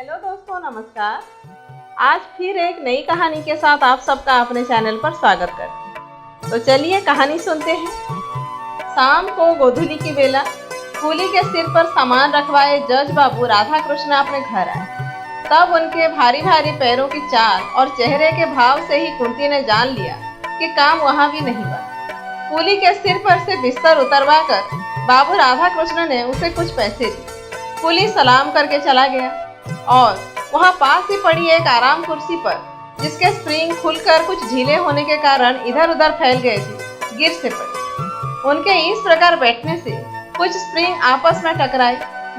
Hello दोस्तों, नमस्कार। आज फिर एक नई कहानी के साथ आप सबका अपने चैनल पर स्वागत करते हैं। तो चलिए कहानी सुनते हैं। शाम को गोधूली की बेला कूली के सिर पर सामान रखवाए जज बाबू राधा कृष्ण अपने घर आए। तब उनके भारी भारी पैरों की चाल और चेहरे के भाव से ही कुंती ने जान लिया कि काम वहाँ भी नहीं बना। कूली के सिर पर से बिस्तर उतरवा कर बाबू राधा कृष्ण ने उसे कुछ पैसे दिए। कूली सलाम करके चला गया और वहां पास ही पड़ी एक आराम कुर्सी पर, जिसके स्प्रिंग खुलकर कुछ ढीले होने के कारण इधर उधर फैल गए थे, गिर से पड़े। उनके इस प्रकार बैठने से कुछ स्प्रिंग आपस में टकराए,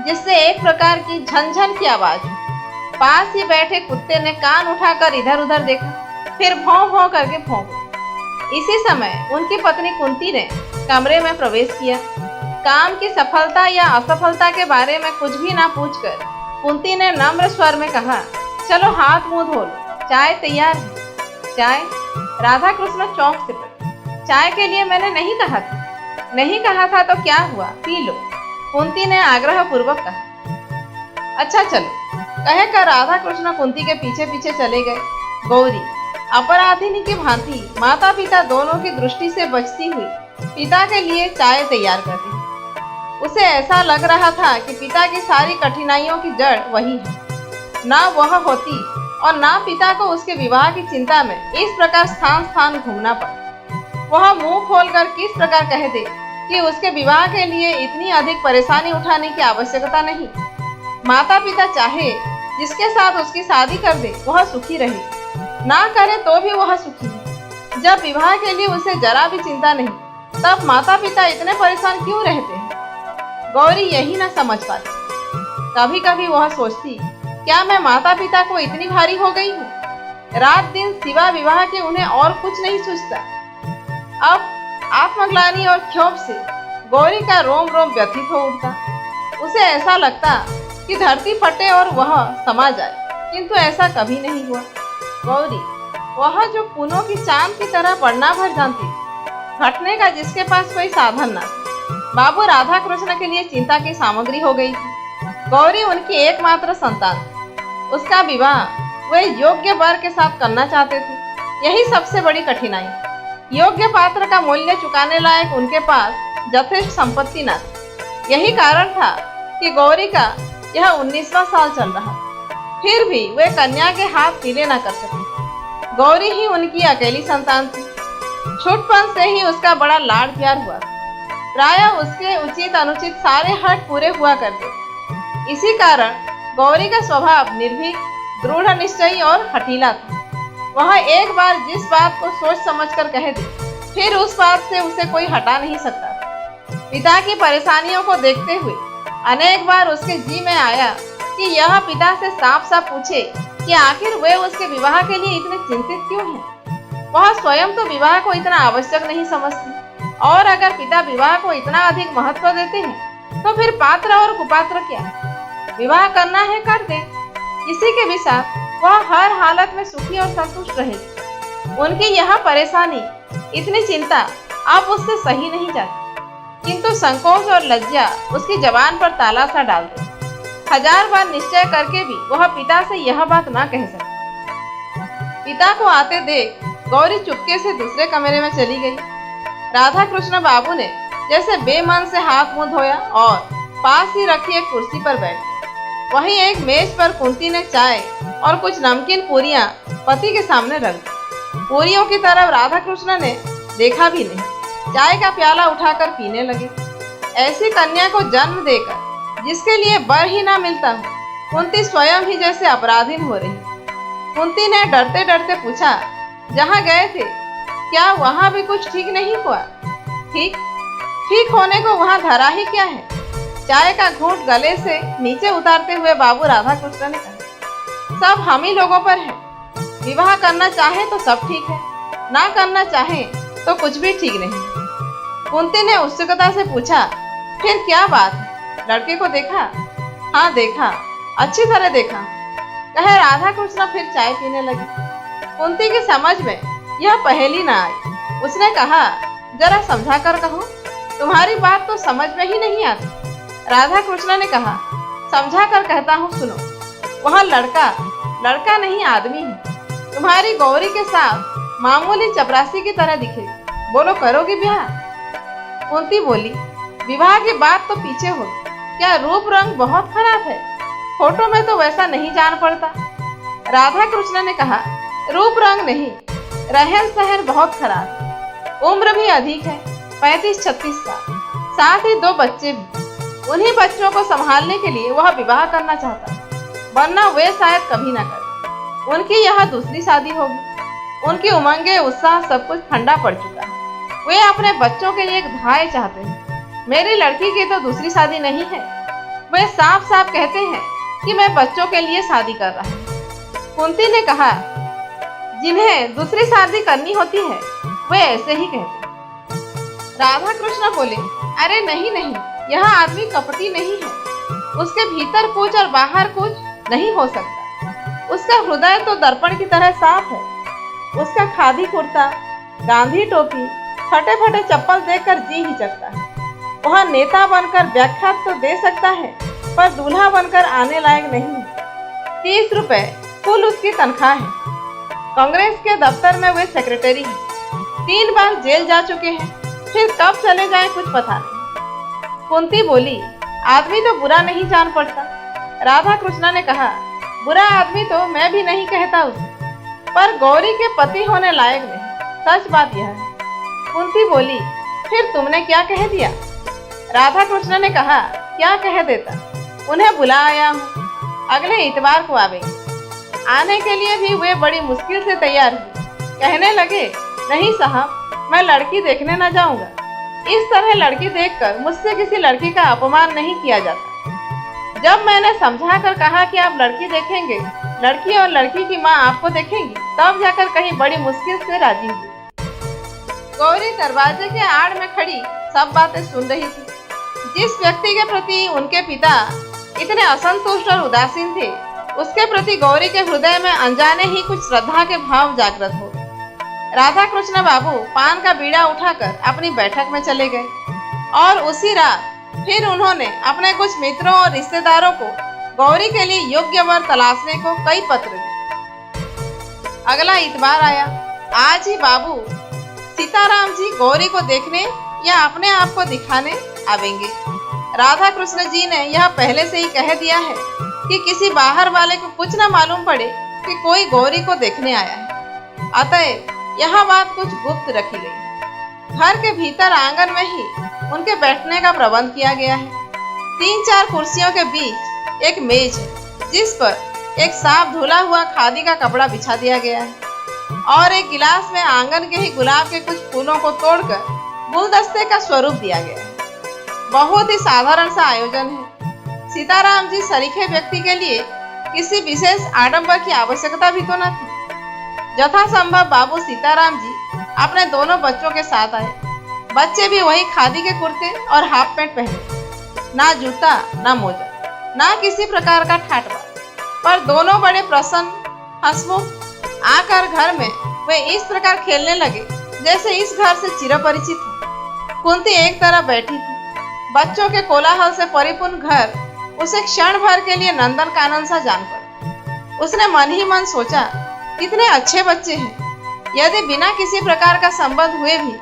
जिससे एक प्रकार की झनझन की आवाज हुई। पास ही बैठे कुत्ते ने कान उठाकर इधर उधर देखा, फिर भौं भौं करके भौंका। इसी समय उनकी पत्नी कुंती ने कमरे में प्रवेश किया। काम की सफलता या असफलता के बारे में कुछ भी ना पूछकर कुंती ने नम्र स्वर में कहा, चलो हाथ मुंह धो लो, चाय तैयार है। चाय? राधा कृष्ण चौंक से पड़े। चाय के लिए मैंने नहीं कहा था। नहीं कहा था तो क्या हुआ, पी लो, कुंती ने आग्रह पूर्वक कहा। अच्छा चलो, कहकर राधा कृष्ण कुंती के पीछे पीछे चले गए। गौरी अपराधिनी की भांति माता पिता दोनों की दृष्टि से बचती हुई पिता के लिए चाय तैयार कर रही। उसे ऐसा लग रहा था कि पिता की सारी कठिनाइयों की जड़ वही है। ना वह होती और ना पिता को उसके विवाह की चिंता में इस प्रकार स्थान स्थान घूमना पड़ा। वह मुंह खोलकर किस प्रकार कह दे कि उसके विवाह के लिए इतनी अधिक परेशानी उठाने की आवश्यकता नहीं। माता पिता चाहे जिसके साथ उसकी शादी कर दे वह सुखी रहे, ना करे तो भी वह सुखी है। जब विवाह के लिए उसे जरा भी चिंता नहीं, तब माता पिता इतने परेशान क्यों रहते हैं? गौरी यही ना समझ पाती। कभी कभी वह सोचती, क्या मैं माता पिता को इतनी भारी हो गई हूँ? रात दिन सिवा विवाह के उन्हें और कुछ नहीं सूझता। अब आत्मग्लानि और क्षोभ से गौरी का रोम रोम व्यथित हो उठता। उसे ऐसा लगता कि धरती फटे और वह समा जाए, किंतु ऐसा कभी नहीं हुआ। गौरी, वह जो पुनों की चांद की तरह पड़ना भर जानती, घटने का जिसके पास कोई साधन न, बाबू राधा कृष्ण के लिए चिंता की सामग्री हो गई थी। गौरी उनकी एकमात्र संतान, उसका विवाह वे योग्य वर के साथ करना चाहते थे। यही सबसे बड़ी कठिनाई। योग्य पात्र का मूल्य चुकाने लायक उनके पास यथेष्ट संपत्ति न थी। यही कारण था कि गौरी का यह 19वां साल चल रहा, फिर भी वे कन्या के हाथ पीले न कर सके। गौरी ही उनकी अकेली संतान थी। छुटपन से ही उसका बड़ा लाड प्यार हुआ। प्रायः उसके उचित अनुचित सारे हट पूरे हुआ करते। इसी कारण गौरी का स्वभाव निर्भीक, दृढ़ निश्चयी और हठीला था। वह एक बार जिस बात को सोच समझकर कह दे, फिर उस बात से उसे कोई हटा नहीं सकता। पिता की परेशानियों को देखते हुए अनेक बार उसके जी में आया कि यह पिता से साफ साफ पूछे कि आखिर वे उसके विवाह के लिए इतने चिंतित क्यों हैं। वह स्वयं तो विवाह को इतना आवश्यक नहीं समझती, और अगर पिता विवाह को इतना अधिक महत्व देते हैं तो फिर पात्र और कुपात्र क्या? विवाह करना है कर दे, किसी के भी साथ वह हर हालत में सुखी और संतुष्ट रहेगी। उनकी यह परेशानी, इतनी चिंता अब उससे सही नहीं जाती, किंतु संकोच और लज्जा उसकी जबान पर ताला सा डाल दे। हजार बार निश्चय करके भी वह पिता से यह बात ना कह सकती। पिता को आते देख गौरी चुपके से दूसरे कमरे में चली गई। राधा कृष्ण बाबू ने जैसे बेमन से हाथ मुंह धोया और पास ही रखी एक कुर्सी पर बैठ। वहीं एक मेज पर कुंती ने चाय और कुछ नमकीन पूरियां पति के सामने रख दी। पूरियों की तरफ राधा कृष्ण ने देखा भी नहीं, चाय का प्याला उठाकर पीने लगे। ऐसी कन्या को जन्म देकर जिसके लिए वर ही ना मिलता, कुंती स्वयं ही जैसे अपराधीन हो रही। कुंती ने डरते डरते पूछा, जहाँ गए थे क्या वहां भी कुछ ठीक नहीं हुआ? ठीक होने को वहां धरा ही क्या है? चाय का घूंट गले से नीचे उतारते हुए बाबू राधा कृष्ण ने कहा, सब हम ही लोगों पर है। विवाह करना चाहे तो सब ठीक है, ना करना चाहे तो कुछ भी ठीक नहीं। कुंती ने उत्सुकता से पूछा, फिर क्या बात है? लड़के को देखा? हाँ देखा, अच्छी तरह देखा, कहे राधा कृष्ण फिर चाय पीने लगी। कुंती की समझ में यह पहेली ना आई। उसने कहा, जरा समझा कर कहो, तुम्हारी बात तो समझ में ही नहीं आती। राधा कृष्ण ने कहा, समझा कर कहता हूँ सुनो। वह लड़का नहीं आदमी है। तुम्हारी गौरी के साथ मामूली चपरासी की तरह दिखे। बोलो करोगी ब्याह? कुंती बोली, विवाह की बात तो पीछे हो, क्या रूप रंग बहुत खराब है? फोटो में तो वैसा नहीं जान पड़ता। राधा कृष्ण ने कहा, रूप रंग नहीं, रहन सहन बहुत खराब। उम्र भी अधिक है, 35-36 साल, साथ ही 2 बच्चे भी। उन्हीं बच्चों को संभालने के लिए वह विवाह करना चाहता, वरना वे शायद कभी न करें। उनकी यह दूसरी शादी होगी। उनकी उमंगे उत्साह सब कुछ ठंडा पड़ चुका है। वे अपने बच्चों के लिए एक भाई चाहते हैं। मेरी लड़की की तो दूसरी शादी नहीं है। वे साफ साफ कहते हैं कि मैं बच्चों के लिए शादी कर रहा हूँ। कुंती ने कहा, जिन्हें दूसरी शादी करनी होती है वे ऐसे ही कहते हैं। राधा कृष्ण बोले, अरे नहीं, यह आदमी कपटी नहीं है। उसके भीतर कुछ और बाहर कुछ नहीं हो सकता। उसका हृदय तो दर्पण की तरह साफ है। उसका खादी कुर्ता, गांधी टोपी, फटे फटे चप्पल देखकर जी हिचकता है। वह नेता बनकर व्याख्यात तो दे सकता है, पर दूल्हा बनकर आने लायक नहीं है। 30 रुपए कुल उसकी तनख्वाह है। कांग्रेस के दफ्तर में वे सेक्रेटरी हैं। 3 बार जेल जा चुके हैं, फिर कब चले जाएं कुछ पता नहीं। कुंती बोली, आदमी तो बुरा नहीं जान पड़ता। राधा कृष्ण ने कहा, बुरा आदमी तो मैं भी नहीं कहता उसे, पर गौरी के पति होने लायक नहीं। सच बात यह है। कुंती बोली, फिर तुमने क्या कह दिया? राधा कृष्ण ने कहा, क्या कह देता, उन्हें बुला आया हूँ, अगले इतवार को आवेंगे। आने के लिए भी वे बड़ी मुश्किल से तैयार हुई। कहने लगे, नहीं साहब, मैं लड़की देखने न जाऊंगा। इस तरह लड़की देखकर मुझसे किसी लड़की का अपमान नहीं किया जाता। जब मैंने समझा कर कहा कि आप लड़की देखेंगे, लड़की और लड़की की माँ आपको देखेंगी, तब जाकर कहीं बड़ी मुश्किल से राजी हुई। गौरी दरवाजे के आड़ में खड़ी सब बातें सुन रही थी। जिस व्यक्ति के प्रति उनके पिता इतने असंतुष्ट और उदासीन थे, उसके प्रति गौरी के हृदय में अनजाने ही कुछ श्रद्धा के भाव जागृत हो गए। राधा कृष्ण बाबू पान का बीड़ा उठाकर अपनी बैठक में चले गए और उसी रात फिर उन्होंने अपने कुछ मित्रों और रिश्तेदारों को गौरी के लिए योग्य वर तलाशने को कई पत्र दिए। अगला इतवार आया। आज ही बाबू सीताराम जी गौरी को देखने या अपने आप को दिखाने आवेंगे। राधा कृष्ण जी ने यह पहले से ही कह दिया है कि किसी बाहर वाले को कुछ न मालूम पड़े कि कोई गौरी को देखने आया है। अतएव यह बात कुछ गुप्त रखी गई। घर के भीतर आंगन में ही उनके बैठने का प्रबंध किया गया है। 3-4 कुर्सियों के बीच एक मेज है, जिस पर एक साफ धुला हुआ खादी का कपड़ा बिछा दिया गया है और एक गिलास में आंगन के ही गुलाब के कुछ फूलों को तोड़कर गुलदस्ते का स्वरूप दिया गया है। बहुत ही साधारण सा आयोजन है। सीताराम जी सरीखे व्यक्ति के लिए किसी विशेष आडंबर की आवश्यकता भी तो न थी। यथासंभव बाबू सीताराम जी अपने दोनों बच्चों के साथ आए। बच्चे भी वही खादी के कुर्ते और हाफ पैंट पहने, ना जूता ना मोजा, ना किसी प्रकार का ठाटबाट, पर दोनों बड़े प्रसन्न हंसमुख। आकर घर में वे इस प्रकार खेलने लगे जैसे इस घर से चिरपरिचित हो। कुंती एक तरफ बैठी थी। बच्चों के कोलाहल से परिपूर्ण घर उसे क्षण भर के लिए नंदन कानन सा जान पड़ा। उसने मन ही मन सोचा, कितने अच्छे बच्चे हैं। यदि बिना किसी प्रकार का संबंध हुए भी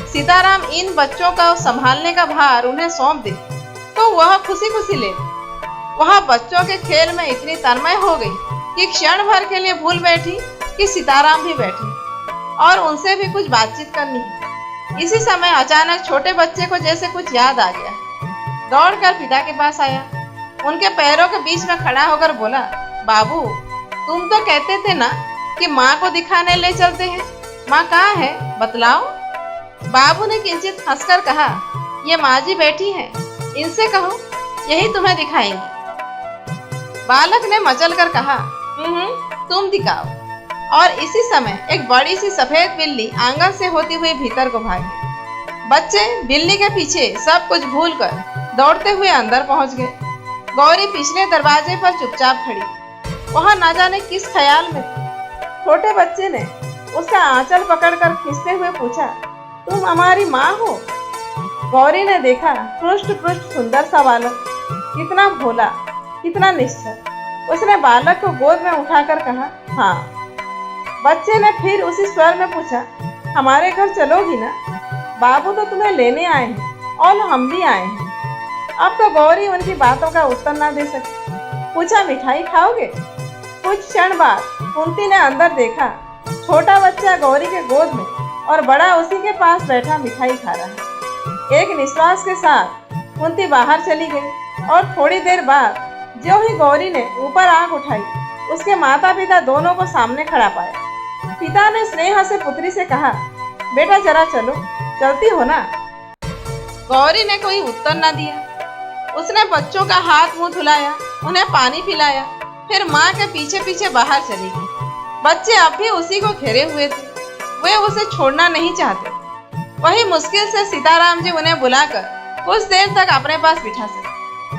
सीताराम इन बच्चों का संभालने का भार उन्हें सौंप दे तो वह खुशी खुशी ले। वह बच्चों के खेल में इतनी तन्मय हो गई कि क्षण भर के लिए भूल बैठी कि सीताराम भी बैठे और उनसे भी कुछ बातचीत करनी है। इसी समय अचानक छोटे बच्चे को जैसे कुछ याद आ गया। दौड़कर पिता के पास आया, उनके पैरों के बीच में खड़ा होकर बोला, बाबू, तुम तो कहते थे ना कि माँ को दिखाने ले चलते हैं। माँ कहाँ है, बतलाओ। बाबू ने किंचित हंसकर कहा, ये माँ जी बैठी हैं, इनसे कहो, यही तुम्हें दिखाएंगी। बालक ने मचल कर कहा, तुम दिखाओ। और इसी समय एक बड़ी सी सफेद बिल्ली आंगन से होती हुई भीतर को भागी। बच्चे बिल्ली के पीछे सब कुछ भूलकर दौड़ते हुए अंदर पहुंच गए। गौरी पिछले दरवाजे पर चुपचाप खड़ी, वहां न जाने किस ख्याल में थी। छोटे बच्चे ने उसका आंचल पकड़कर खींचते हुए पूछा, तुम हमारी माँ हो? गौरी ने देखा, पृष्ठ पृष्ठ सुंदर सा बालक, कितना भोला, कितना निश्चल। उसने बालक को गोद में उठाकर कहा, हाँ। बच्चे ने फिर उसी स्वर में पूछा, हमारे घर चलोगी ना? बाबू तो तुम्हें लेने आए हैं और हम भी आए हैं। अब तो गौरी उनकी बातों का उत्तर ना दे सकी। पूछा, मिठाई खाओगे? कुछ क्षण बाद कुंती ने अंदर देखा। छोटा बच्चा गौरी के गोद में और बड़ा उसी के पास बैठा मिठाई खा रहा है। एक निश्वास के साथ कुंती बाहर चली गई और थोड़ी देर बाद जो ही गौरी ने ऊपर आंख उठाई, उसके माता पिता दोनों को सामने खड़ा पाया। पिता ने स्नेह से पुत्री से कहा, बेटा जरा चलो, चलती हो ना? गौरी ने कोई उत्तर न दिया। उसने बच्चों का हाथ मुंह धुलाया, उन्हें पानी पिलाया, फिर माँ के पीछे पीछे बाहर चली गई। बच्चे अब भी उसी को घेरे हुए थे, वे उसे छोड़ना नहीं चाहते। वही मुश्किल से सीताराम जी उन्हें बुलाकर कुछ देर तक अपने पास बिठा सके,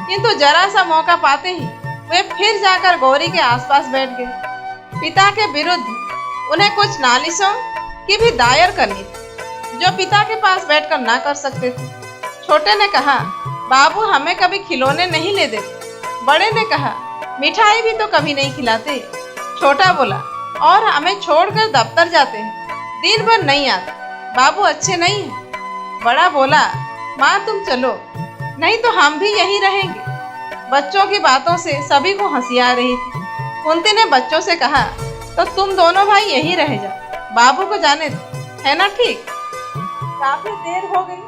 किंतु जरा सा मौका पाते ही वे फिर जाकर गौरी के आसपास बैठ गए। पिता के विरुद्ध उन्हें कुछ नालिशों की भी दायर करनी थी, जो पिता के पास बैठकर ना कर सकते थे। छोटे ने कहा, बाबू हमें कभी खिलौने नहीं ले देते। बड़े ने कहा, मिठाई भी तो कभी नहीं खिलाते। छोटा बोला, और हमें छोड़कर दफ्तर जाते हैं, दिन भर नहीं आते। बाबू अच्छे नहीं हैं। बड़ा बोला, माँ तुम चलो, नहीं तो हम भी यहीं रहेंगे। बच्चों की बातों से सभी को हंसी आ रही थी। कुंती ने बच्चों से कहा, तो तुम दोनों भाई यहीं रह जाओ, बाबू को जाने दो, है ना ठीक? काफी देर हो गई।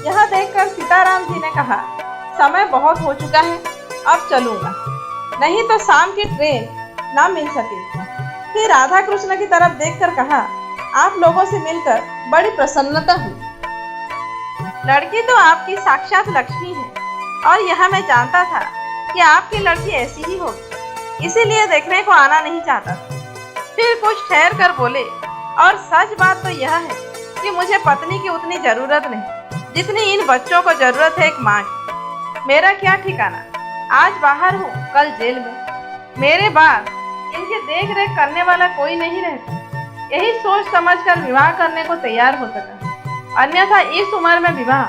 यह देखकर सीताराम जी ने कहा, समय बहुत हो चुका है, अब चलूंगा, नहीं तो शाम की ट्रेन ना मिल सकेगी। फिर राधा कृष्ण की तरफ देखकर कहा, आप लोगों से मिलकर बड़ी प्रसन्नता हुई। लड़की तो आपकी साक्षात लक्ष्मी है, और यह मैं जानता था कि आपकी लड़की ऐसी ही होगी, इसीलिए देखने को आना नहीं चाहता। फिर कुछ ठहर कर बोले, और सच बात तो यह है कि मुझे पत्नी की उतनी जरूरत नहीं जितनी इन बच्चों को जरूरत है एक माँ की। मेरा क्या ठिकाना, आज बाहर हूँ, कल जेल में। मेरे बाद इनकी देख रेख करने वाला कोई नहीं रहता। यही सोच समझकर विवाह करने को तैयार हो सका, अन्यथा इस उम्र में विवाह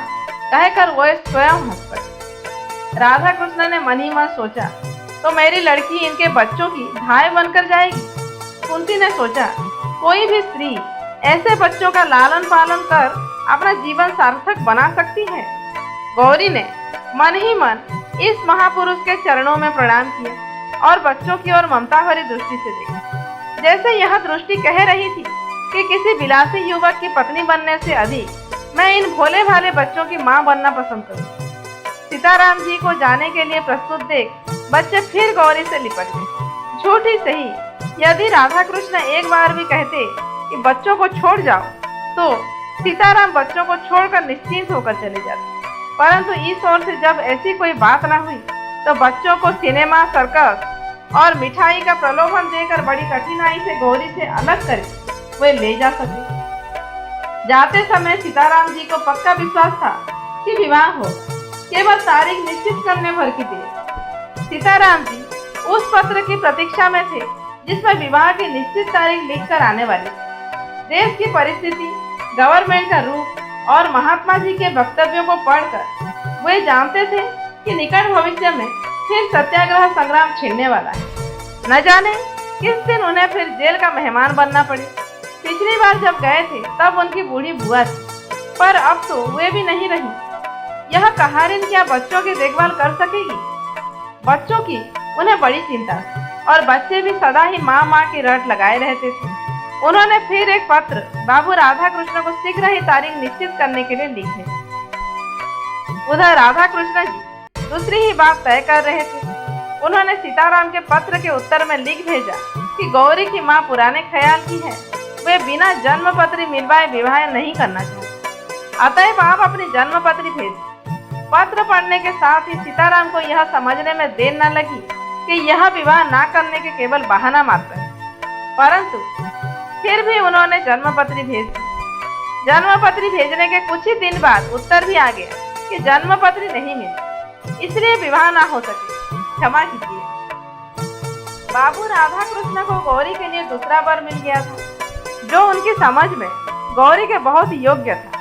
कहकर वो स्वयं हंस पड़े। राधा कृष्ण ने मन ही मन सोचा, तो मेरी लड़की इनके बच्चों की धाय बनकर जाएगी। कुंती ने सोचा, कोई भी स्त्री ऐसे बच्चों का लालन पालन कर अपना जीवन सार्थक बना सकती है। गौरी ने मन ही मन इस महापुरुष के चरणों में प्रणाम किया और बच्चों की ओर ममता भरी दृष्टि से देखा, जैसे यह दृष्टि कह रही थी कि किसी विलासी युवक की पत्नी बनने से अधिक मैं इन भोले भाले बच्चों की मां बनना पसंद करूं। सीताराम जी को जाने के लिए प्रस्तुत देख बच्चे फिर गौरी से लिपट गए। झूठी सही, यदि राधा कृष्ण एक बार भी कहते कि बच्चों को छोड़ जाओ, तो सीताराम बच्चों को छोड़कर निश्चिंत होकर चले जाते। परंतु इस ओर से जब ऐसी कोई बात न हुई, तो बच्चों को सिनेमा, सर्कस और मिठाई का प्रलोभन देकर बड़ी कठिनाई से गौरी से अलग करके वे ले जा सके। जाते समय सीताराम जी को पक्का विश्वास था कि विवाह हो, केवल तारीख निश्चित करने भर की देर। सीताराम जी उस पत्र की प्रतीक्षा में थे जिसमें विवाह की निश्चित तारीख लिखकर आने वाली। देश की परिस्थिति, गवर्नमेंट का रूप और महात्मा जी के वक्तव्यों को पढ़कर वे जानते थे कि निकट भविष्य में फिर सत्याग्रह संग्राम छिड़ने वाला है। न जाने किस दिन उन्हें फिर जेल का मेहमान बनना पड़े। पिछली बार जब गए थे तब उनकी बूढ़ी बुआ थी, पर अब तो वे भी नहीं रही। यह कहारिन क्या बच्चों की देखभाल कर सकेगी? बच्चों की उन्हें बड़ी चिंता थी और बच्चे भी सदा ही माँ माँ की रट लगाए रहते थे। उन्होंने फिर एक पत्र बाबू राधा कृष्ण को शीघ्र ही तारीख निश्चित करने के लिए लिखे। उधर राधा कृष्ण जी दूसरी ही बात तय कर रहे थे। उन्होंने सीताराम के पत्र के उत्तर में लिख भेजा कि गौरी की माँ पुराने ख्याल की है, वे बिना जन्म पत्री मिलवाए विवाह नहीं करना चाहते, अतएव आप अपनी जन्म पत्री भेजें। पत्र पढ़ने के साथ ही सीताराम को यह समझने में देर न लगी कि यह विवाह ना करने के केवल बहाना मात्र है, परंतु फिर भी उन्होंने जन्मपत्री भेज दी। जन्मपत्री भेजने के कुछ ही दिन बाद उत्तर भी आ गया कि जन्मपत्री नहीं मिली, इसलिए विवाह ना हो सके, क्षमा कीजिए। बाबू राधा कृष्ण को गौरी के लिए दूसरा वर मिल गया था, जो उनकी समझ में गौरी के बहुत योग्य था।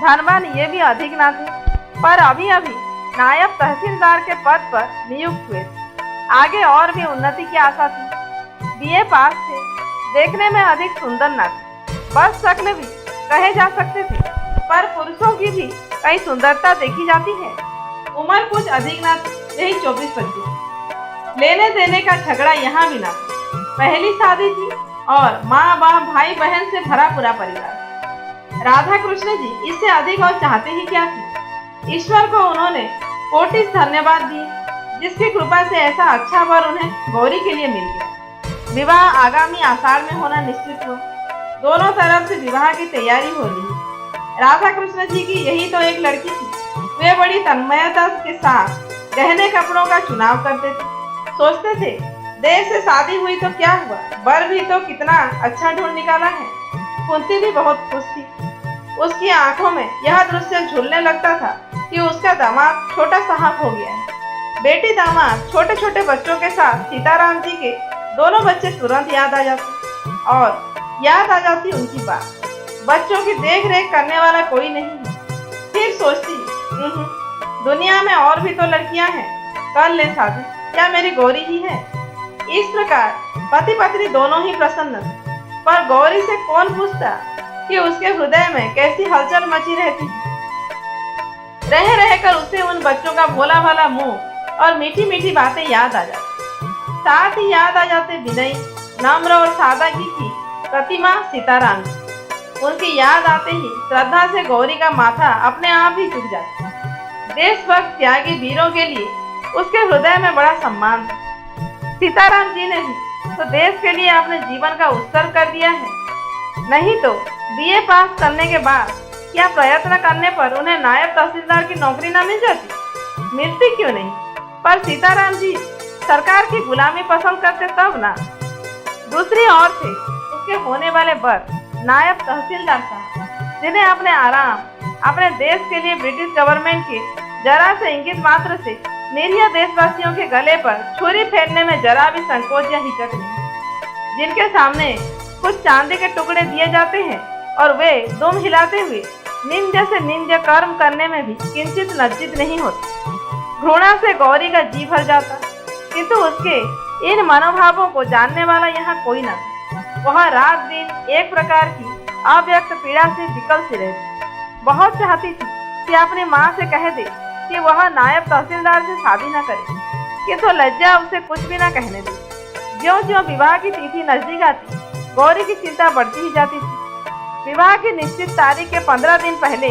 धनवान ये भी अधिक ना थे, पर अभी अभी नायब तहसीलदार के पद पर नियुक्त हुए थे। आगे और भी उन्नति की आशा थी। बीए पास थे, देखने में अधिक सुंदर न थे, बस शक्ल भी कहे जा सकते थे, पर पुरुषों की भी कई सुंदरता देखी जाती है। उम्र कुछ अधिक न थी, यही 24-25। लेने देने का झगड़ा यहाँ भी न था। पहली शादी थी और माँ बाप भाई बहन से भरा पूरा परिवार। राधा कृष्ण जी इससे अधिक और चाहते ही क्या थे। ईश्वर को उन्होंने कोटि धन्यवाद दिए, जिसकी कृपा से ऐसा अच्छा वर उन्हें गौरी के लिए मिल गया। विवाह आगामी आषाढ़ में होना निश्चित हुआ। दोनों तरफ से विवाह की तैयारी हो रही। राधा कृष्ण जी की यही तो एक लड़की थी। वे बड़ी तन्मयता के साथ गहने कपड़ों का चुनाव करते थे। सोचते थे देर से शादी हुई तो क्या हुआ, वर भी तो कितना अच्छा ढूंढ निकाला है। कुंती भी बहुत खुश थी। उसकी आंखों में यह दृश्य झूलने लगता था कि उसका दामाद छोटा साहब हो गया है। बेटी दामाद छोटे छोटे बच्चों के साथ सीताराम जी के दोनों बच्चे तुरंत याद आ जाते और याद आ जाती उनकी बात। बच्चों की देख रेख करने वाला कोई नहीं है। फिर सोचती दुनिया में और भी तो लड़कियां हैं, कर ले शादी, क्या मेरी गौरी ही है। इस प्रकार पति पत्नी दोनों ही प्रसन्न थे, पर गौरी से कौन पूछता कि उसके हृदय में कैसी हलचल मची रहती। रह रहकर उसे उन बच्चों का भोला भाला मुंह और मीठी मीठी बातें याद आ जाती। साथ ही याद आ जाते विनयी, नम्र और सादगी की प्रतिमा सीताराम जी। उनकी याद आते ही श्रद्धा से गौरी का माथा अपने आप ही झुक जाता। देशभक्त त्यागी वीरों के लिए उसके हृदय में बड़ा सम्मान था। सीताराम जी ने ही तो देश के लिए अपने जीवन का उत्सर्ग कर दिया है। नहीं तो बीए पास करने के बाद क्या प्रयत्न करने पर उन्हें नायब तहसीलदार की नौकरी न मिल जाती? मिलती क्यों नहीं, पर सीताराम जी सरकार की गुलामी पसंद करते तब ना। दूसरी ओर थे उसके होने वाले वर नायब तहसीलदार साहब, जिन्हें अपने आराम, अपने देश के लिए ब्रिटिश गवर्नमेंट के जरा से इंगित मात्र से निरीह देशवासियों के गले पर छुरी फेरने में जरा भी संकोच या हिचक नहीं। जिनके सामने कुछ चांदी के टुकड़े दिए जाते हैं और वे दुम हिलाते हुए निंद्य से निंद्य कर्म करने में भी किंचित लज्जित नहीं होते। घृणा से गौरी का जी भर जाता, किंतु उसके इन मनोभावों को जानने वाला यहाँ कोई न था। वह रात दिन एक प्रकार की अव्यक्त पीड़ा से विकल सी रहती। बहुत चाहती थी कि अपनी माँ से कह दे कि वह नायब तहसीलदार से शादी न करे, किंतु लज्जा उसे कुछ भी न कहने दी। ज्यों-ज्यों विवाह की तिथि नजदीक आती, गौरी की चिंता बढ़ती ही जाती थी। विवाह की निश्चित तारीख के 15 दिन पहले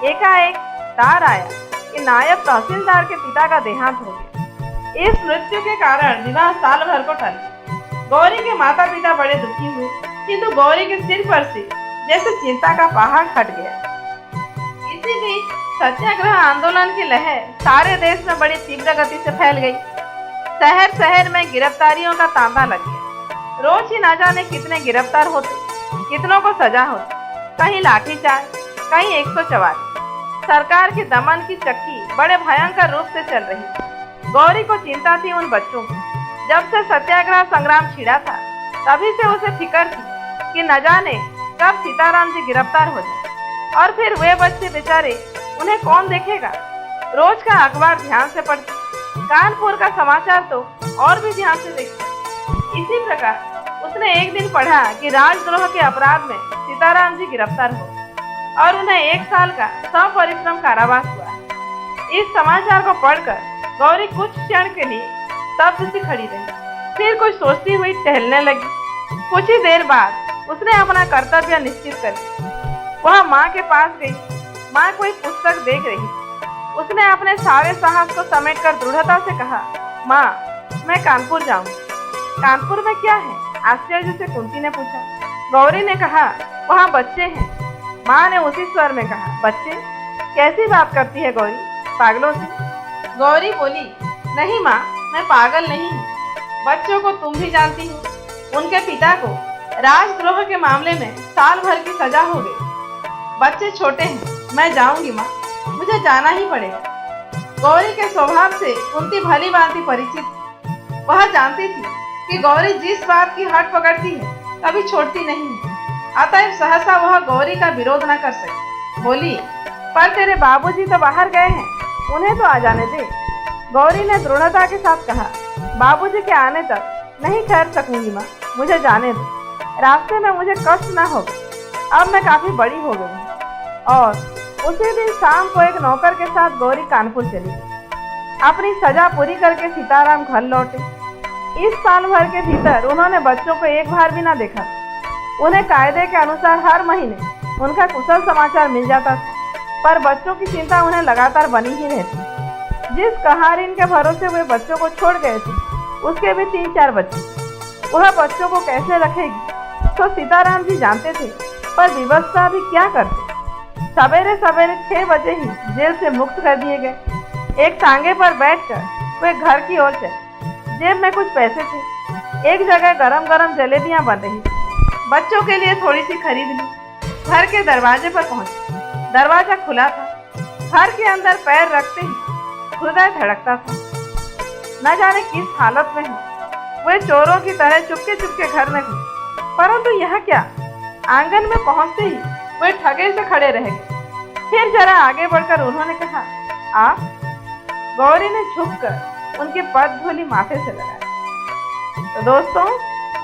एकाएक तार आया कि नायब तहसीलदार के पिता का देहांत हो गया। इस मृत्यु के कारण विवाह साल भर को टल गया। गौरी के माता पिता बड़े दुखी हुए, किंतु गौरी के सिर पर से जैसे चिंता का पहाड़ हट गया। इसी बीच सत्याग्रह आंदोलन की लहर सारे देश में बड़ी तीव्र गति से फैल गई। शहर शहर में गिरफ्तारियों का तांता लग गया। रोज ही ना जाने कितने गिरफ्तार होते, कितनों को सजा होती, कहीं लाठीचार्ज, कहीं 144। सरकार की दमन की चक्की बड़े भयंकर रूप से चल रही। गौरी को चिंता थी उन बच्चों की। जब से सत्याग्रह संग्राम छिड़ा था, तभी से उसे फिक्र थी कि न जाने कब सीताराम जी गिरफ्तार हो जाए और फिर वे बच्चे बेचारे, उन्हें कौन देखेगा। रोज का अखबार ध्यान से पढ़ती, कानपुर का समाचार तो और भी ध्यान से देखती। इसी प्रकार उसने एक दिन पढ़ा कि राजद्रोह के अपराध में सीताराम जी गिरफ्तार हो और उन्हें 1 साल का सपरिश्रम कारावास हुआ। इस समाचार को पढ़कर गौरी कुछ क्षण के लिए स्तब्ध सी खड़ी रही, फिर कुछ सोचती हुई टहलने लगी। कुछ ही देर बाद उसने अपना कर्तव्य निश्चित कर लिया। वह माँ के पास गई। माँ कोई पुस्तक देख रही थी। उसने अपने सारे साहस को समेटकर दृढ़ता से कहा, माँ, मैं कानपुर जाऊंगी। कानपुर में क्या है? आश्चर्य से कुंती ने पूछा। गौरी ने कहा, वहाँ बच्चे हैं। माँ ने उसी स्वर में कहा, बच्चे? कैसी बात करती है गौरी, पागलों से? गौरी बोली, नहीं माँ, मैं पागल नहीं हूँ। बच्चों को तुम भी जानती हो। उनके पिता को राजद्रोह के मामले में साल भर की सजा हो गई। बच्चे छोटे हैं, मैं जाऊंगी माँ, मुझे जाना ही पड़ेगा। गौरी के स्वभाव से कुंती भली भांति परिचित थी। वह जानती थी कि गौरी जिस बात की हट पकड़ती है कभी छोड़ती नहीं है। अतएव सहसा वह गौरी का विरोध न कर सकी। बोली, पर तेरे बाबूजी तो बाहर गए हैं, उन्हें तो आ जाने दे। गौरी ने दृढ़ता के साथ कहा, बाबूजी के आने तक नहीं ठहर सकूंगी माँ, मुझे जाने दो। रास्ते में मुझे कष्ट ना हो, अब मैं काफी बड़ी हो गई हूँ। और उसी दिन शाम को एक नौकर के साथ गौरी कानपुर चली गई। अपनी सजा पूरी करके सीताराम घर लौटे। इस साल भर के भीतर उन्होंने बच्चों को एक बार भी ना देखा। उन्हें कायदे के अनुसार हर महीने उनका कुशल समाचार मिल जाता था, पर बच्चों की चिंता उन्हें लगातार बनी ही रहती। जिस कहारिन के भरोसे वे बच्चों को छोड़ गए थे, उसके भी 3-4 बच्चे। वह बच्चों को कैसे रखेगी तो सीताराम जी जानते थे, पर विवस्ता भी क्या करते। सवेरे सवेरे 6 बजे ही जेल से मुक्त कर दिए गए। एक टांगे पर बैठकर वे घर की ओर चले। जेब में कुछ पैसे थे। एक जगह गरम गरम जलेबियां बन रही थी। बच्चों के लिए थोड़ी सी खरीद ली। घर के दरवाजे पर पहुंचे। दरवाजा खुला था। घर के अंदर पैर रखते ही हृदय धड़कता था। न जाने किस हालत में है। वे चोरों की तरह चुपके चुपके घर में घुसे, परंतु यह क्या, आंगन में पहुंचते ही वे ठगे से खड़े रह गए। फिर जरा आगे बढ़कर उन्होंने कहा, आप? गौरी ने झुककर उनकी पद्मधूलि माथे से लगाई। तो दोस्तों,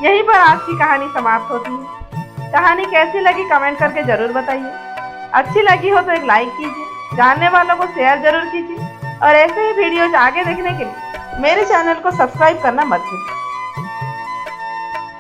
यहीं पर आज की कहानी समाप्त होती है। कहानी कैसी लगी कमेंट करके जरूर बताइए। अच्छी लगी हो तो एक लाइक कीजिए, जानने वालों को शेयर जरूर कीजिए और ऐसे ही वीडियोज आगे देखने के लिए मेरे चैनल को सब्सक्राइब करना मत भूलिए।